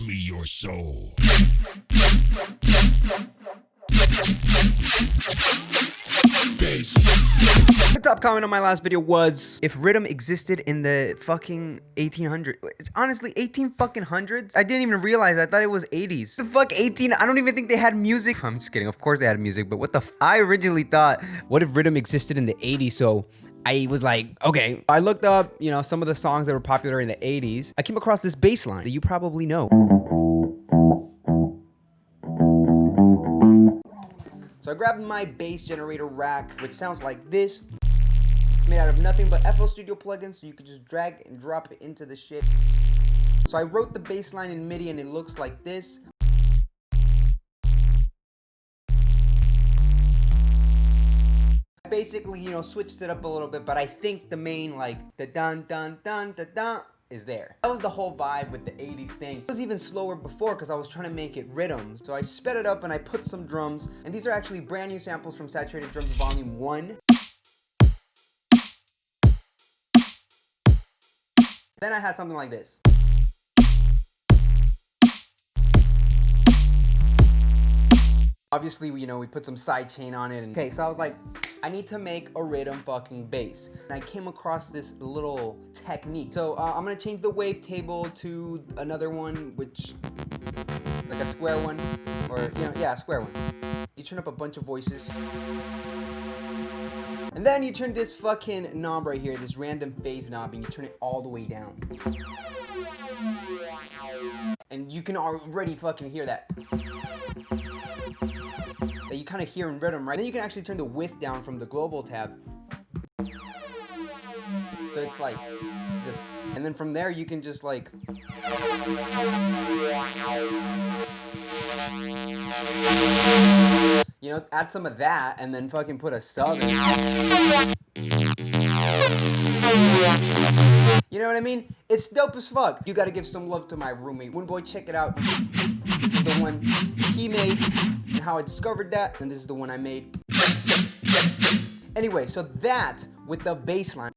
Me your soul. Bass. The top comment on my last video was if Riddim existed in the fucking 1800s. It's honestly 18 fucking hundreds. I didn't even realize. I thought it was 80s. The fuck 18? I don't even think they had music. I'm just kidding. Of course they had music, but what the I originally thought, what if Riddim existed in the 80s? So I was like, okay. I looked up, you know, some of the songs that were popular in the 80s. I came across this bass line that you probably know. So I grabbed my bass generator rack, which sounds like this. It's made out of nothing but FL Studio plugins, so you could just drag and drop it into the shit. So I wrote the bass line in MIDI and it looks like this. I basically, you know, switched it up a little bit, but I think the main, like, the dun dun dun dun dun is there. That was the whole vibe with the 80s thing. It was even slower before because I was trying to make it rhythm. So I sped it up and I put some drums. And these are actually brand new samples from Saturated Drums Volume 1. Then I had something like this. Obviously, you know, we put some sidechain on it. Okay, so I was like, I need to make a rhythm fucking bass. And I came across this little technique. So I'm gonna change the wavetable to another one, which, like a square one, or, you know, yeah, a square one. You turn up a bunch of voices. And then you turn this fucking knob right here, this random phase knob, and you turn it all the way down. And you can already fucking hear that. That you kind of hear in rhythm, right? Then you can actually turn the width down from the global tab. So it's like this. And then from there you can just like you know, add some of that and then fucking put a sub in. You know what I mean? It's dope as fuck. You gotta give some love to my roommate. One boy, check it out. This is the one he made and how I discovered that. And this is the one I made. Anyway, so that with the bass line.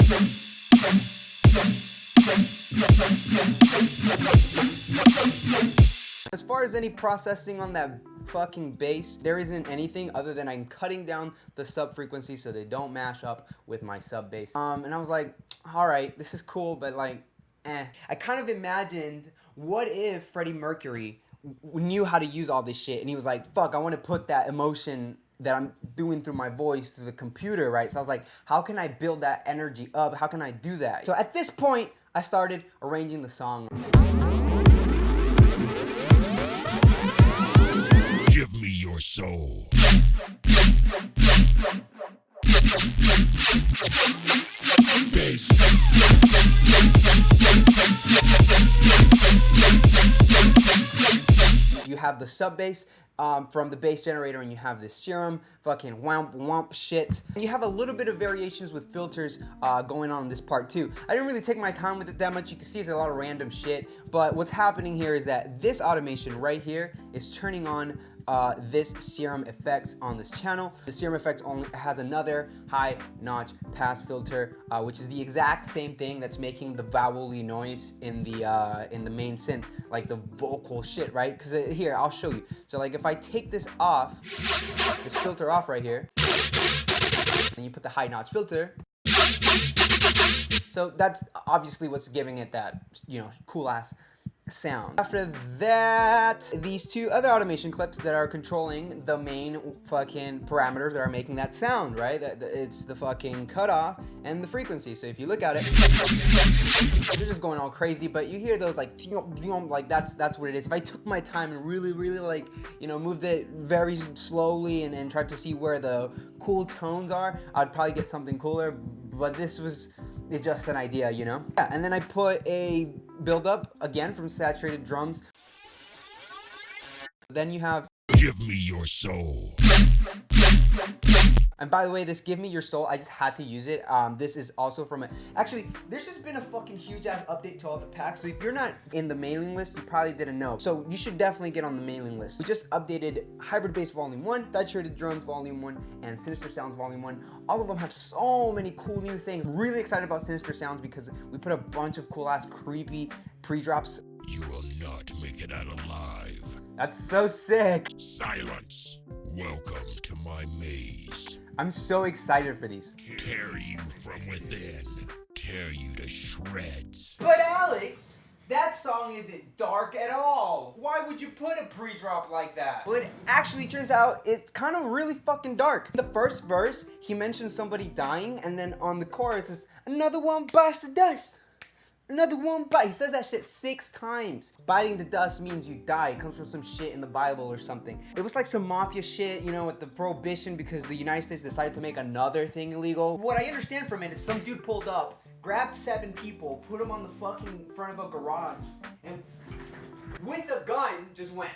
As far as any processing on that fucking bass, there isn't anything other than I'm cutting down the sub frequency so they don't mash up with my sub bass. And I was like, all right, this is cool, but like, I kind of imagined, what if Freddie Mercury knew how to use all this shit and he was like, fuck, I want to put that emotion that I'm doing through my voice through the computer, right? So I was like, how can I build that energy up? How can I do that? So at this point, I started arranging the song. Give me your soul. Bass. You have the sub bass from the bass generator, and you have this serum fucking womp womp shit. And you have a little bit of variations with filters going on in this part too. I didn't really take my time with it that much. You can see it's a lot of random shit, but what's happening here is that this automation right here is turning on this serum effects on this channel. The serum effects only has another high notch pass filter, which is the exact same thing that's making the vowel-y noise in the main synth, like the vocal shit, right? Because here, I'll show you. So like if I take this off, this filter off right here, and you put the high notch filter, so that's obviously what's giving it that, you know, cool ass sound. After that, these two other automation clips that are controlling the main fucking parameters that are making that sound, right? It's the fucking cutoff and the frequency. So if you look at it, they're just going all crazy, but you hear those like that's what it is. If I took my time and really like, you know, moved it very slowly and tried to see where the cool tones are, I'd probably get something cooler, but this was just an idea, you know? Yeah, and then I put a build up again from Saturated Drums. Then you have Give me your soul. And by the way, this Give Me Your Soul, I just had to use it. This is also from a... Actually, there's just been a fucking huge-ass update to all the packs. So if you're not in the mailing list, you probably didn't know. So you should definitely get on the mailing list. We just updated Hybrid Bass Volume 1, Saturated Drums Volume 1, and Sinister Sounds Volume 1. All of them have so many cool new things. Really excited about Sinister Sounds because we put a bunch of cool-ass, creepy pre-drops. You will not make make it out alive. That's so sick. Silence. Welcome to my maze. I'm so excited for these. Tear you from within. Tear you to shreds. But Alex, that song isn't dark at all. Why would you put a pre-drop like that? Well, it actually turns out it's kind of really fucking dark. The first verse, he mentions somebody dying, and then on the chorus is another one bites the dust. Another one bite. He says that shit 6 times. Biting the dust means you die. It comes from some shit in the Bible or something. It was like some mafia shit, you know, with the prohibition because the United States decided to make another thing illegal. What I understand from it is some dude pulled up, grabbed 7 people, put them on the fucking front of a garage, and with a gun just went.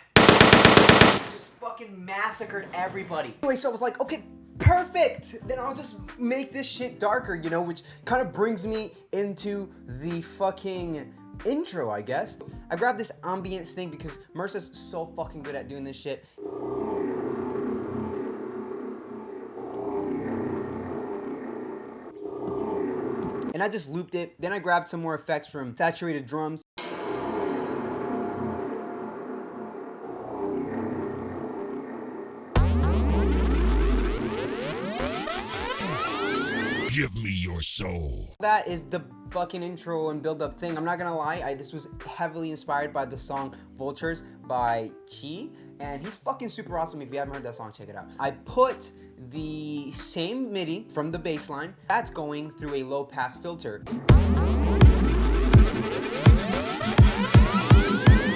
Just fucking massacred everybody. Anyway, so I was like, okay, perfect! Then I'll just make this shit darker, you know, which kind of brings me into the fucking intro, I guess. I grabbed this ambience thing because Mercer's so fucking good at doing this shit. And I just looped it. Then I grabbed some more effects from saturated drums. Give me your soul. That is the fucking intro and build-up thing. I'm not gonna lie, this was heavily inspired by the song Vultures by Chi, and he's fucking super awesome. If you haven't heard that song, check it out. I put the same MIDI from the bass line that's going through a low-pass filter.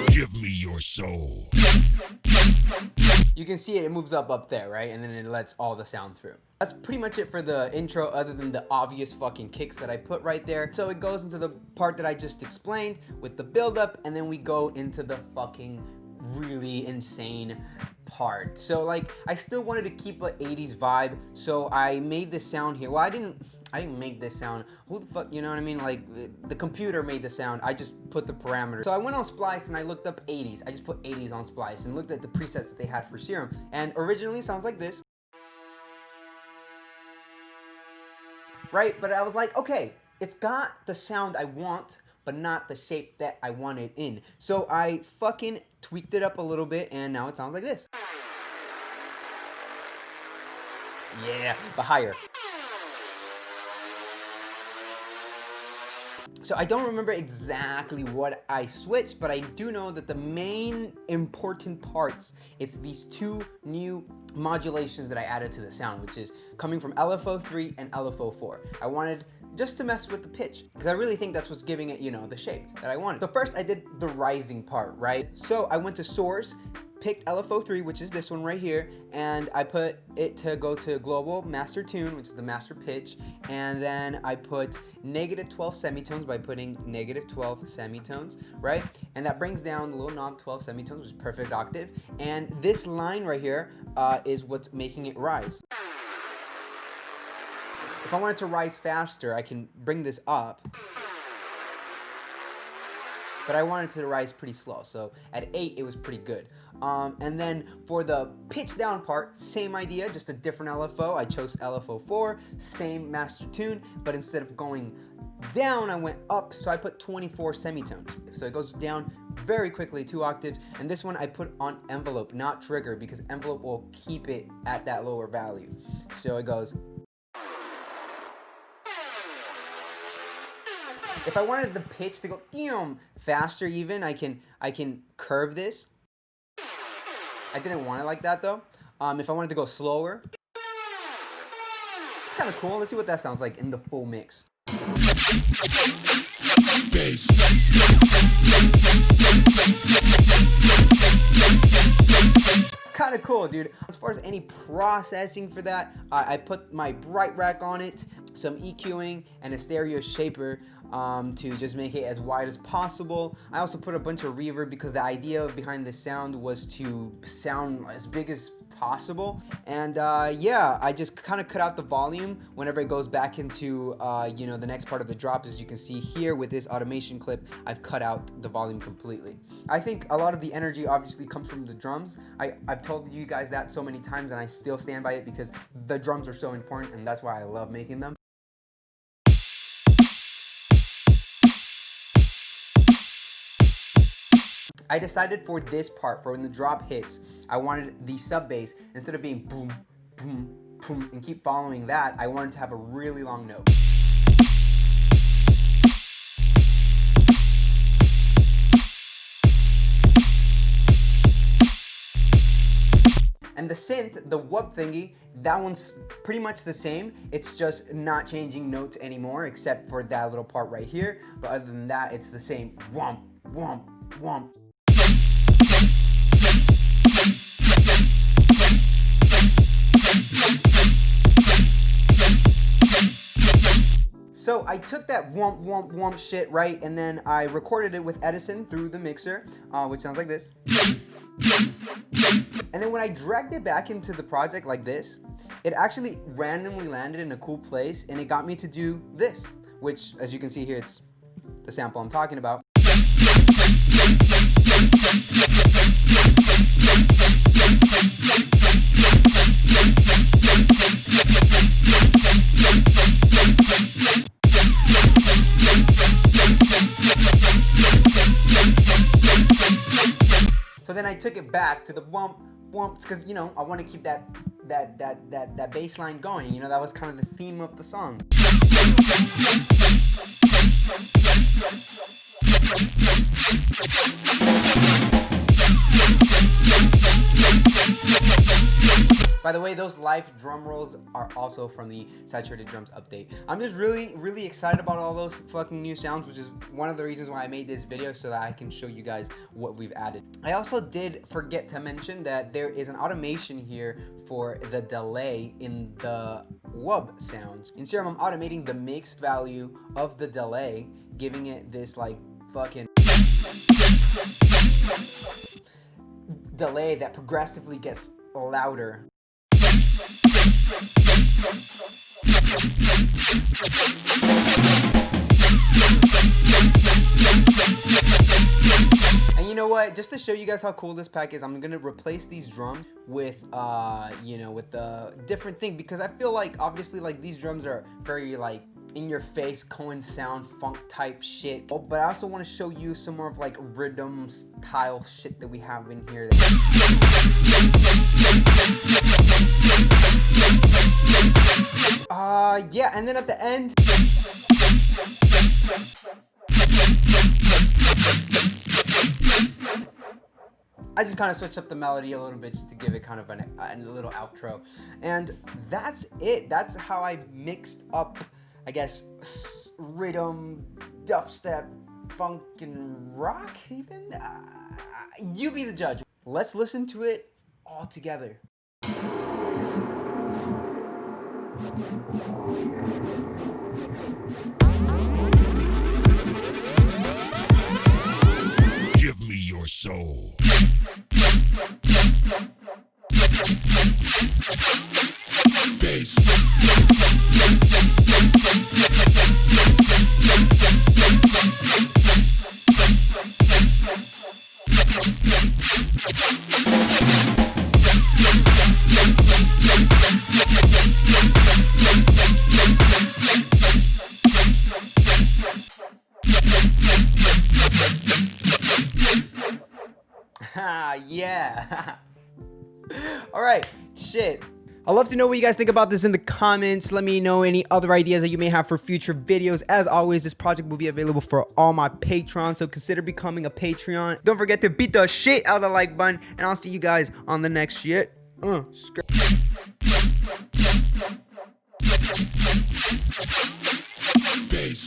Give me your soul. You can see it moves up there, right? And then it lets all the sound through. That's pretty much it for the intro, other than the obvious fucking kicks that I put right there. So it goes into the part that I just explained with the build-up, and then we go into the fucking really insane part. So like, I still wanted to keep an 80s vibe, so I made this sound here. Well, I didn't make this sound. Who the fuck, you know what I mean? Like, the computer made the sound. I just put the parameters. So I went on Splice and I looked up 80s. I just put 80s on Splice and looked at the presets that they had for Serum. And originally it sounds like this. Right? But I was like, okay, it's got the sound I want, but not the shape that I want it in. So I fucking tweaked it up a little bit, and now it sounds like this. Yeah, but higher. So I don't remember exactly what I switched, but I do know that the main important parts, it's these 2 new modulations that I added to the sound, which is coming from LFO3 and LFO4. I wanted just to mess with the pitch, because I really think that's what's giving it, you know, the shape that I wanted. So first I did the rising part, right? So I went to source, picked LFO3, which is this one right here, and I put it to go to global master tune, which is the master pitch, and then I put -12 semitones by putting -12 semitones, right? And that brings down the little knob 12 semitones, which is perfect octave, and this line right here is what's making it rise. If I want it to rise faster, I can bring this up, but I wanted it to rise pretty slow, so at 8 it was pretty good. And then for the pitch down part, same idea, just a different LFO. I chose LFO4, same master tune, but instead of going down, I went up, so I put 24 semitones. So it goes down very quickly, 2 octaves, and this one I put on envelope, not trigger, because envelope will keep it at that lower value. So it goes. If I wanted the pitch to go faster even, I can curve this. I didn't want it like that though. If I wanted to go slower, it's kind of cool. Let's see what that sounds like in the full mix. Bass. Kind of cool, dude. As far as any processing for that, I put my bright rack on it, some EQing, and a stereo shaper to just make it as wide as possible. I also put a bunch of reverb because the idea behind this sound was to sound as big as possible. And yeah, I just kind of cut out the volume whenever it goes back into you know, the next part of the drop. As you can see here with this automation clip, I've cut out the volume completely. I think a lot of the energy obviously comes from the drums. I've told you guys that so many times, and I still stand by it because the drums are so important, and that's why I love making them. I decided for this part, for when the drop hits, I wanted the sub bass, instead of being boom, boom, boom, and keep following that, I wanted to have a really long note. And the synth, the whoop thingy, that one's pretty much the same. It's just not changing notes anymore, except for that little part right here. But other than that, it's the same. Whomp, whomp, whomp. So I took that whomp, whomp, whomp shit, right? And then I recorded it with Edison through the mixer, which sounds like this. And then when I dragged it back into the project like this, it actually randomly landed in a cool place, and it got me to do this, which, as you can see here, it's the sample I'm talking about. So then I took it back to the whomp, whomps, because, you know, I want to keep that bass line going. You know, that was kind of the theme of the song. By the way, those live drum rolls are also from the Saturated Drums update. I'm just really excited about all those fucking new sounds, which is one of the reasons why I made this video, so that I can show you guys what we've added. I also did forget to mention that there is an automation here for the delay in the wub sounds. In Serum, I'm automating the mix value of the delay, giving it this like fucking delay that progressively gets louder. And you know what, just to show you guys how cool this pack is, I'm gonna replace these drums with you know, with a different thing, because I feel like obviously like these drums are very like in your face Cohen sound funk type shit, but I also want to show you some more of like rhythm style shit that we have in here. Yeah, and then at the end, I just kind of switched up the melody a little bit just to give it kind of a little outro. And that's it. That's how I mixed up, I guess, rhythm, dubstep, funk, and rock even? You be the judge. Let's listen to it all together. Give me your soul. Bass. Yeah. All right, shit. I'd love to know what you guys think about this in the comments. Let me know any other ideas that you may have for future videos. As always, this project will be available for all my patrons, so consider becoming a Patreon. Don't forget to beat the shit out of the like button, and I'll see you guys on the next shit. Bass.